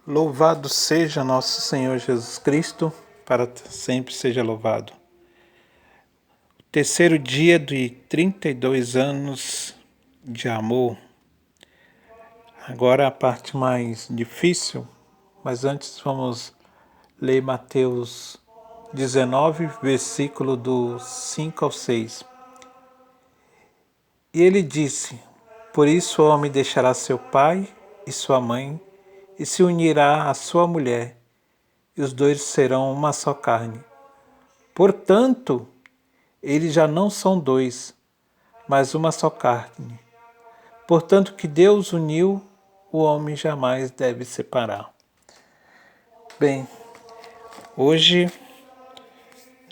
Louvado seja nosso Senhor Jesus Cristo, para sempre seja louvado. O terceiro dia de 32 anos de amor. Agora a parte mais difícil, mas antes vamos ler Mateus 19, versículo do 5 ao 6. E ele disse: Por isso o homem deixará seu pai e sua mãe, e se unirá à sua mulher, e os dois serão uma só carne. Portanto, eles já não são dois, mas uma só carne. Portanto, que Deus uniu, o homem jamais deve separar. Bem, hoje,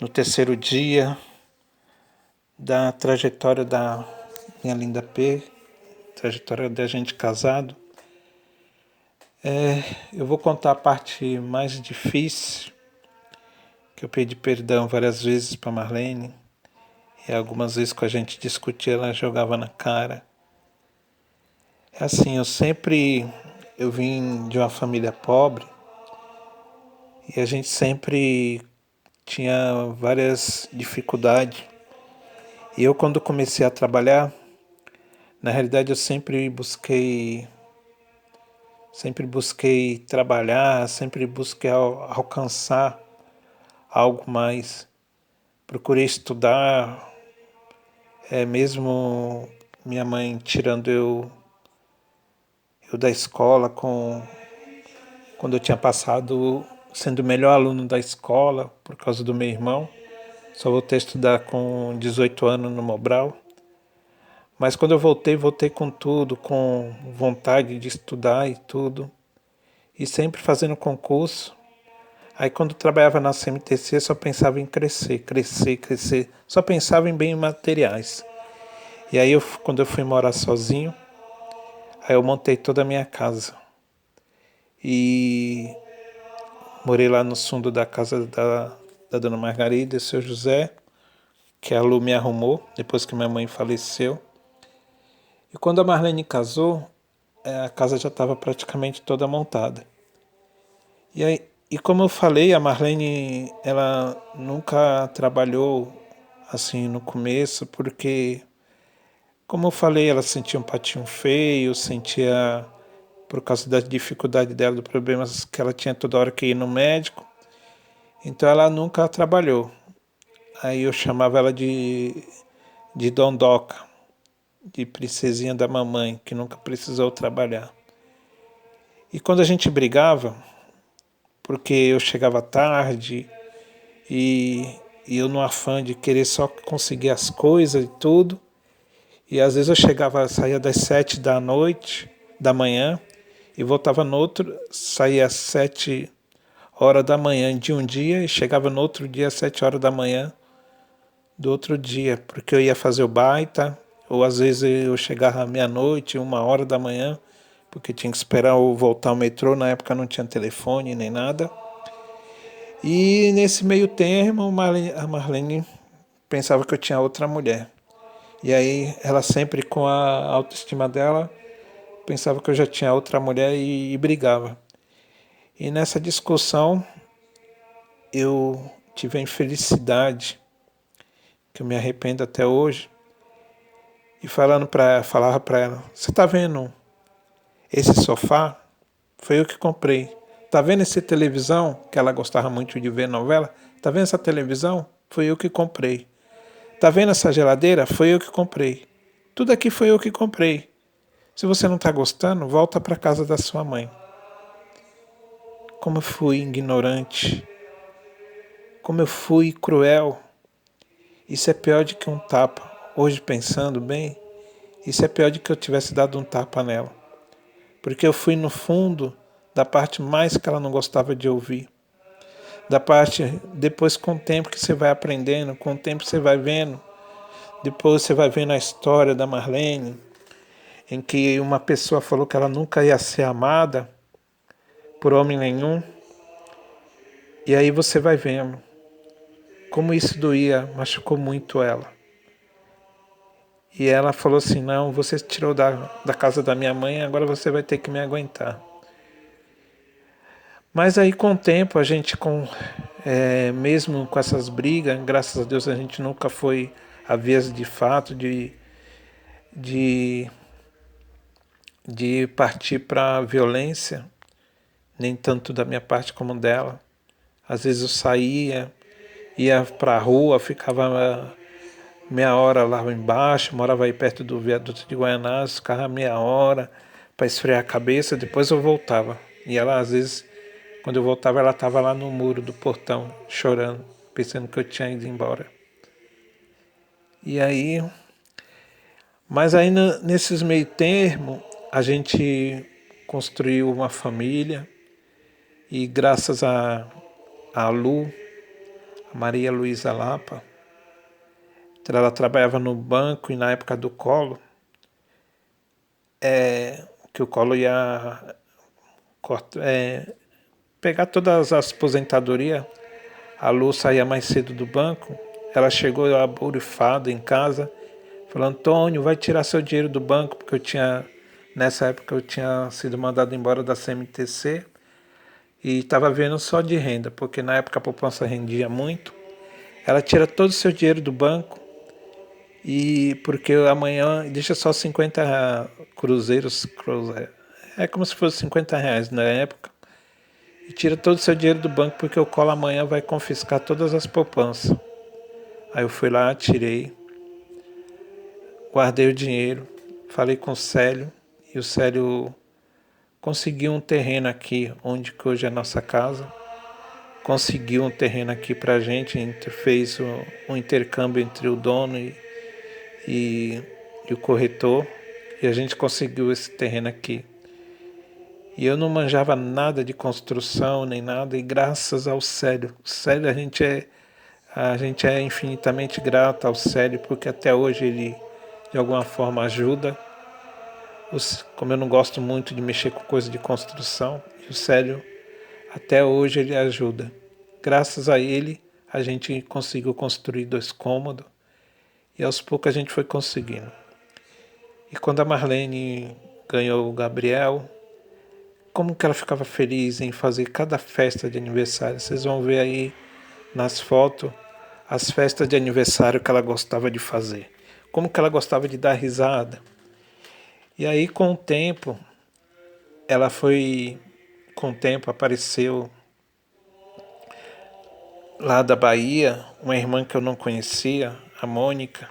no terceiro dia da trajetória da minha linda P, trajetória da gente casado, eu vou contar a parte mais difícil, que eu pedi perdão várias vezes para Marlene, e algumas vezes que a gente discutia, ela jogava na cara. É assim, eu vim de uma família pobre, e a gente sempre tinha várias dificuldades. E eu, quando comecei a trabalhar, na realidade eu sempre busquei trabalhar, sempre busquei alcançar algo mais. Procurei estudar, mesmo minha mãe tirando eu da escola quando eu tinha passado sendo o melhor aluno da escola por causa do meu irmão. Só voltei a estudar com 18 anos no Mobral. Mas quando eu voltei com tudo, com vontade de estudar e tudo. E sempre fazendo concurso. Aí quando eu trabalhava na CMTC, só pensava em crescer, crescer, crescer. Só pensava em bens materiais. E aí quando eu fui morar sozinho, aí eu montei toda a minha casa. E morei lá no fundo da casa da dona Margarida e seu José, que a Lu me arrumou depois que minha mãe faleceu. E quando a Marlene casou, a casa já estava praticamente toda montada. E como eu falei, a Marlene ela nunca trabalhou assim no começo, porque, como eu falei, ela sentia um patinho feio, sentia por causa da dificuldade dela, dos problemas que ela tinha toda hora que ir no médico. Então ela nunca trabalhou. Aí eu chamava ela de Dondoca, de princesinha da mamãe, que nunca precisou trabalhar. E quando a gente brigava, porque eu chegava tarde e, e eu no afã de querer só conseguir as coisas e tudo, e às vezes eu saía das 7 da noite, da manhã, e voltava no outro, saía às 7 horas da manhã de um dia e chegava no outro dia às 7 horas da manhã do outro dia, porque eu ia fazer o baita, ou às vezes eu chegava meia-noite, 1 hora da manhã, porque tinha que esperar eu voltar ao metrô, na época não tinha telefone nem nada. E nesse meio termo, a Marlene pensava que eu tinha outra mulher. E aí ela sempre, com a autoestima dela, pensava que eu já tinha outra mulher e brigava. E nessa discussão eu tive a infelicidade, que eu me arrependo até hoje, e falava para ela: você tá vendo esse sofá? Foi eu que comprei. Tá vendo essa televisão, que ela gostava muito de ver novela? Tá vendo essa televisão? Foi eu que comprei. Tá vendo essa geladeira? Foi eu que comprei. Tudo aqui foi eu que comprei. Se você não tá gostando, volta para casa da sua mãe. Como eu fui ignorante. Como eu fui cruel. Isso é pior do que um tapa. Hoje, pensando bem, isso é pior do que eu tivesse dado um tapa nela. Porque eu fui no fundo da parte mais que ela não gostava de ouvir. Da parte, depois com o tempo que você vai aprendendo, com o tempo você vai vendo, depois você vai vendo a história da Marlene, em que uma pessoa falou que ela nunca ia ser amada por homem nenhum, e aí você vai vendo como isso doía, machucou muito ela. E ela falou assim: não, você tirou da casa da minha mãe, agora você vai ter que me aguentar. Mas aí com o tempo, a gente mesmo com essas brigas, graças a Deus a gente nunca foi a vez de fato de, de partir para violência, nem tanto da minha parte como dela. Às vezes eu saía, ia para a rua, ficava meia hora lá embaixo, morava aí perto do viaduto de Guaianazes, ficava meia hora para esfriar a cabeça, depois eu voltava. E ela, às vezes, quando eu voltava, ela estava lá no muro do portão, chorando, pensando que eu tinha ido embora. E aí, mas aí nesses meio termo, a gente construiu uma família e graças a Lu, a Maria Luísa Lapa, ela trabalhava no banco e na época do Collor, que o Collor ia pegar todas as aposentadorias, a Lu saía mais cedo do banco, ela chegou aborrifada em casa, falou, Antônio, vai tirar seu dinheiro do banco, porque nessa época eu tinha sido mandado embora da CMTC e estava vendo só de renda, porque na época a poupança rendia muito. Ela tira todo o seu dinheiro do banco e porque amanhã deixa só 50 cruzeiros, é como se fosse R$ 50 na época, e tira todo o seu dinheiro do banco porque o Collor amanhã vai confiscar todas as poupanças. Aí eu fui lá, tirei, guardei o dinheiro, falei com o Célio e o Célio conseguiu um terreno aqui, onde que hoje é a nossa casa. Conseguiu um terreno aqui pra gente, a gente fez um intercâmbio entre o dono e, e o corretor e a gente conseguiu esse terreno aqui. E eu não manjava nada de construção nem nada, e graças ao Célio. O Célio, a gente é infinitamente grato ao Célio, porque até hoje ele de alguma forma ajuda. Como eu não gosto muito de mexer com coisa de construção, o Célio até hoje ele ajuda. Graças a ele a gente conseguiu construir 2 cômodos e aos poucos a gente foi conseguindo. E quando a Marlene ganhou o Gabriel, como que ela ficava feliz em fazer cada festa de aniversário. Vocês vão ver aí nas fotos as festas de aniversário que ela gostava de fazer. Como que ela gostava de dar risada. E aí com o tempo, com o tempo apareceu lá da Bahia uma irmã que eu não conhecia, a Mônica.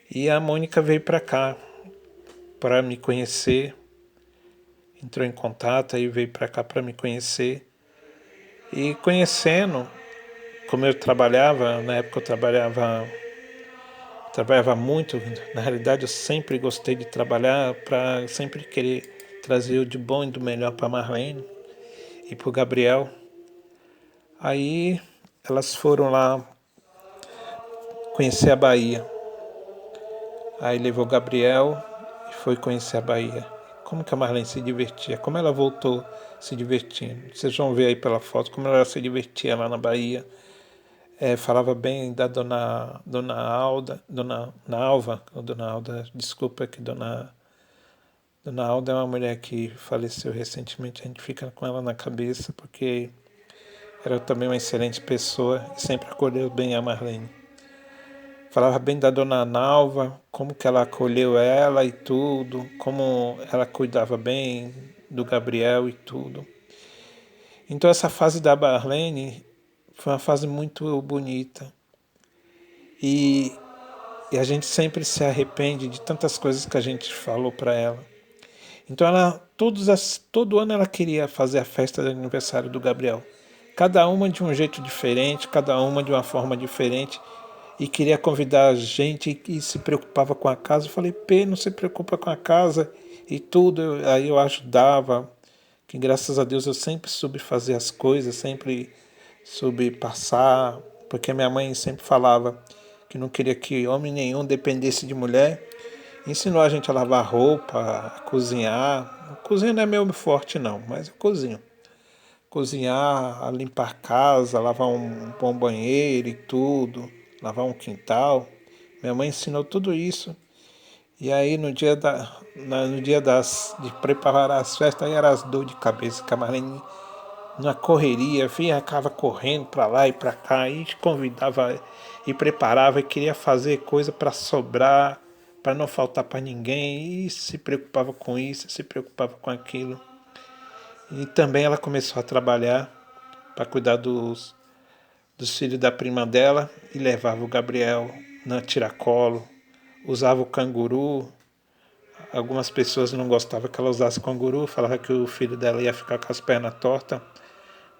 E a Mônica veio para cá para me conhecer, entrou em contato e veio para cá para me conhecer. E conhecendo, como eu trabalhava, na época eu trabalhava muito, na realidade eu sempre gostei de trabalhar para sempre querer trazer o de bom e do melhor para Marlene e para o Gabriel. Aí elas foram lá conhecer a Bahia. Aí levou o Gabriel e foi conhecer a Bahia. Como que a Marlene se divertia, como ela voltou se divertindo. Vocês vão ver aí pela foto como ela se divertia lá na Bahia. Falava bem da dona Alda, dona Alva, ou dona Alda, desculpa que dona Alda é uma mulher que faleceu recentemente, a gente fica com ela na cabeça, porque era também uma excelente pessoa e sempre acolheu bem a Marlene. Falava bem da dona Nalva, como que ela acolheu ela e tudo, como ela cuidava bem do Gabriel e tudo. Então essa fase da Marlene foi uma fase muito bonita. E, e a gente sempre se arrepende de tantas coisas que a gente falou para ela. Então todo ano ela queria fazer a festa de aniversário do Gabriel. Cada uma de um jeito diferente, cada uma de uma forma diferente. E queria convidar a gente e se preocupava com a casa. Eu falei, P, não se preocupa com a casa e tudo. Aí eu ajudava, que graças a Deus eu sempre soube fazer as coisas, sempre soube passar, porque minha mãe sempre falava que não queria que homem nenhum dependesse de mulher. Ensinou a gente a lavar roupa, a cozinhar. Cozinha não é meu forte não, mas eu cozinho. Cozinhar, a limpar a casa, lavar um bom banheiro e tudo, lavar um quintal. Minha mãe ensinou tudo isso E aí no dia de preparar as festas, aí era as dor de cabeça, que a Marlene na correria, vinha, acaba correndo para lá e para cá, e convidava e preparava e queria fazer coisa para sobrar, para não faltar para ninguém, e se preocupava com isso, se preocupava com aquilo. E também ela começou a trabalhar para cuidar dos filhos da prima dela e levava o Gabriel na tiracolo, usava o canguru. Algumas pessoas não gostavam que ela usasse canguru, falavam que o filho dela ia ficar com as pernas tortas,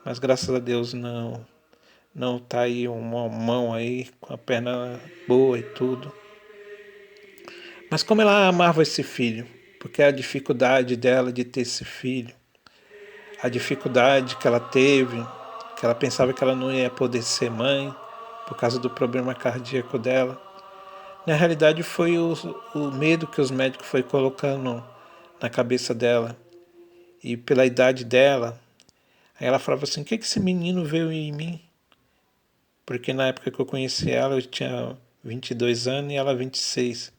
mas graças a Deus não tá aí uma mão aí com a perna boa e tudo. Mas como ela amava esse filho, porque a dificuldade dela de ter esse filho, a dificuldade que ela teve, que ela pensava que ela não ia poder ser mãe por causa do problema cardíaco dela. Na realidade foi o medo que os médicos foi colocando na cabeça dela. E pela idade dela, aí ela falava assim, o que esse menino veio em mim? Porque na época que eu conheci ela, eu tinha 22 anos e ela 26.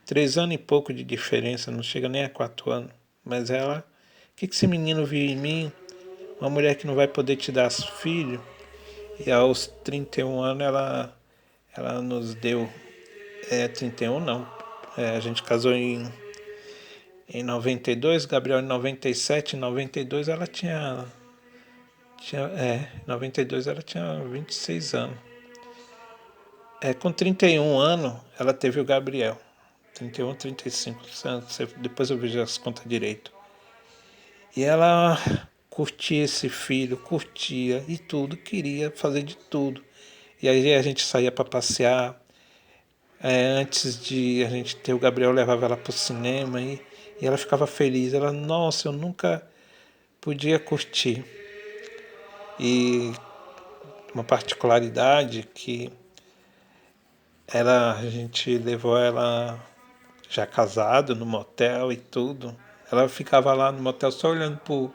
3 anos e pouco de diferença, não chega nem a 4 anos. Mas ela, o que esse menino viu em mim? Uma mulher que não vai poder te dar filho. E aos 31 anos ela nos deu, 31 não, a gente casou em 92, Gabriel em 97, em 92 ela em 92 ela tinha 26 anos. Com 31 anos ela teve o Gabriel. 31, 35 anos, depois eu vejo as contas direito. E ela curtia esse filho, curtia e tudo, queria fazer de tudo. E aí a gente saía para passear. Antes de a gente ter o Gabriel, eu levava ela para o cinema e ela ficava feliz. Ela, nossa, eu nunca podia curtir. E uma particularidade que a gente levou ela já casado no motel e tudo. Ela ficava lá no motel só olhando pro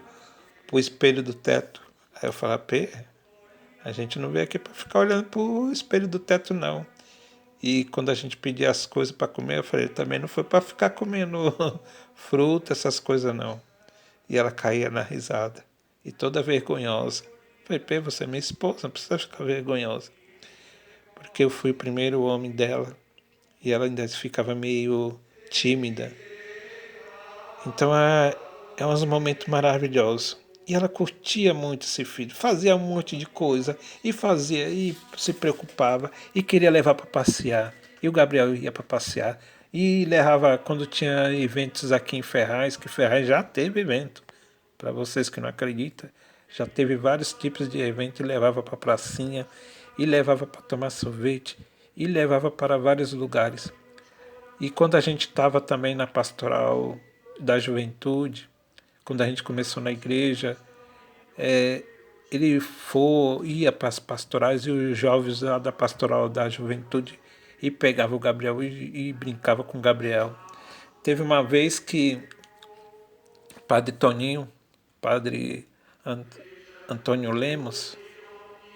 espelho do teto. Aí eu falava, Pê, a gente não veio aqui para ficar olhando pro espelho do teto, não. E quando a gente pedia as coisas para comer, eu falei, também não foi para ficar comendo fruta, essas coisas, não. E ela caía na risada. E toda vergonhosa. Eu falei, Pê, você é minha esposa, não precisa ficar vergonhosa. Porque eu fui o primeiro homem dela. E ela ainda ficava meio tímida. Então é uns momentos maravilhosos. E ela curtia muito esse filho, fazia um monte de coisa, e fazia, e se preocupava, e queria levar para passear. E o Gabriel ia para passear, e levava, quando tinha eventos aqui em Ferraz, que Ferraz já teve evento, para vocês que não acreditam, já teve vários tipos de evento, e levava para a pracinha, e levava para tomar sorvete, e levava para vários lugares. E quando a gente estava também na pastoral da juventude, quando a gente começou na igreja, ele ia para as pastorais e os jovens lá da pastoral da juventude e pegava o Gabriel e brincava com o Gabriel. Teve uma vez que o padre Toninho, padre Antônio Lemos,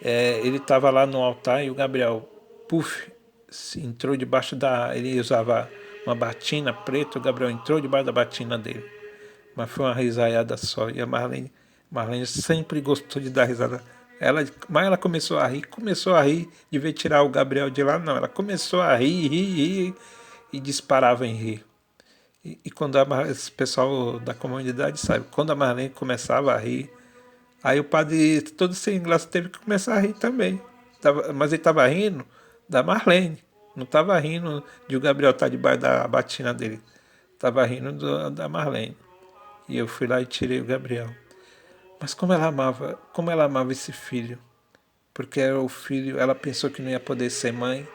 ele estava lá no altar e o Gabriel, puf, entrou debaixo da... Ele usava uma batina preta, o Gabriel entrou debaixo da batina dele. Mas foi uma risaiada só. E a Marlene sempre gostou de dar risada. Mas ela começou a rir de ver tirar o Gabriel de lá, não. Ela começou a rir e disparava em rir. E quando esse pessoal da comunidade sabe, quando a Marlene começava a rir, aí o padre, todo sem graça, teve que começar a rir também. Mas ele estava rindo da Marlene. Não estava rindo de o Gabriel estar debaixo da batina dele. Estava rindo da Marlene. E eu fui lá e tirei o Gabriel. Mas como ela amava esse filho. Porque era o filho, ela pensou que não ia poder ser mãe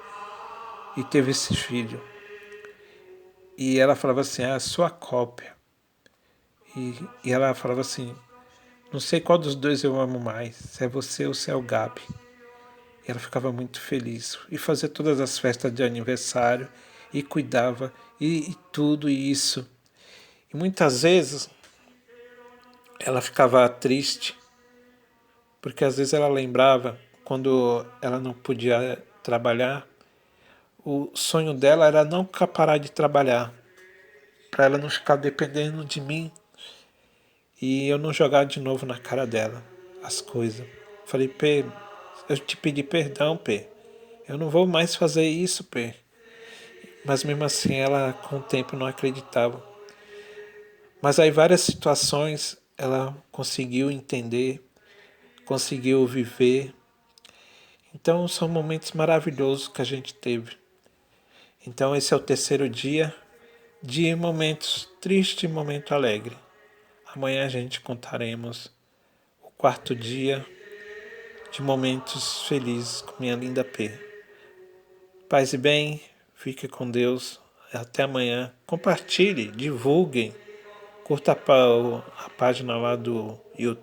e teve esse filho. E ela falava assim, a sua cópia. E ela falava assim, não sei qual dos dois eu amo mais, se é você ou se é o Gabi. E ela ficava muito feliz. E fazia todas as festas de aniversário e cuidava e tudo isso. E muitas vezes ela ficava triste, porque às vezes ela lembrava, quando ela não podia trabalhar, o sonho dela era não parar de trabalhar, para ela não ficar dependendo de mim e eu não jogar de novo na cara dela as coisas. Falei, Pê, eu te pedi perdão, Pê. Eu não vou mais fazer isso, Pê. Mas mesmo assim ela com o tempo não acreditava. Mas aí várias situações ela conseguiu entender, conseguiu viver. Então são momentos maravilhosos que a gente teve. Então esse é o terceiro dia de momentos tristes e momento alegre. Amanhã a gente contaremos o quarto dia de momentos felizes com minha linda P. Paz e bem, fique com Deus. Até amanhã. Compartilhe, divulguem, curta a página lá do YouTube.